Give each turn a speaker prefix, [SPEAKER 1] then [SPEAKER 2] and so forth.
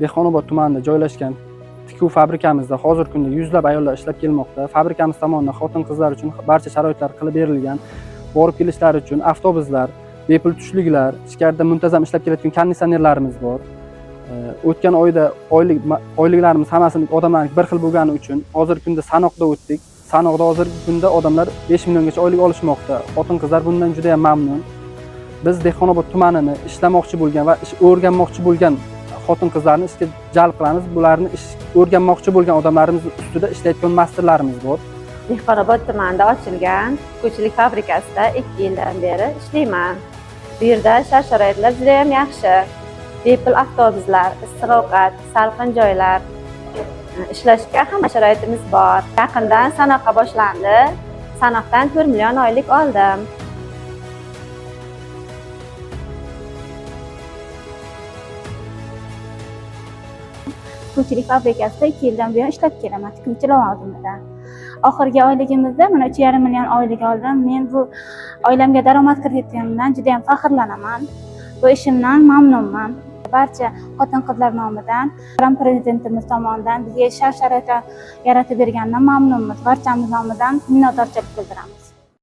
[SPEAKER 1] Dehqonobod tumanida joylashgan tikuv fabrikamizda hozirgi kunda yuzlab ayollar ishlab kelmoqda. Fabrikamiz tomonidan xotin-qizlar uchun barcha sharoitlar qilib berilgan. Borib kelishlari uchun avtobuslar, bepul tushliklar, ichkarida muntazam ishlab kelayotgan konditsionerlarimiz bor. O'tgan oyda oyliklarimiz hammasini odamlarning bir xil bo'lgani uchun hozirgi kunda sanoqda o'tdik. Sanoqda hozirgi kunda odamlar 5 milliongacha oylik olishmoqda. Xotin-qizlar bundan juda ham mamnun. Biz Dehqonobod tumanini ishlamoqchi bo'lgan va ish o'rganmoqchi bo'lgan xotin-qizlarni ishga jalb qilamiz. Bularni ish o'rganmoqchi bo'lgan odamlarimiz ustida ishlayotgan masterlarimiz bor.
[SPEAKER 2] Dehqonobod tumanida ochilgan tikuvchilik fabrikasida 2 yildan beri ishlayman. Bu yerda shart-sharoitlar juda ham yaxshi. Bepul avtobuslar, issiq ovqat, salqin joylar, ishlashga hamma sharoitimiz bor. Yaqindan sanoqqa boshlandi. Sanoqdan 4 million oylik oldim.
[SPEAKER 3] Tikuvchilik fabrikasida 2 yildan buyon ishlab kelaman, tikuvchi lavozimida. Oxirgi oyligimizda mana 3,5 million oylik oldim. Men bu oilamga daromad kiritganimdan juda ham faxrlanaman. Bu ishimdan mamnunman. Barcha xotin-qizlar nomidan, prezidentimiz tomonidan bizga shart-sharoitlar yaratib berganidan mamnunmiz. Barchamiz nomidan minnatdorchilik bildiramiz.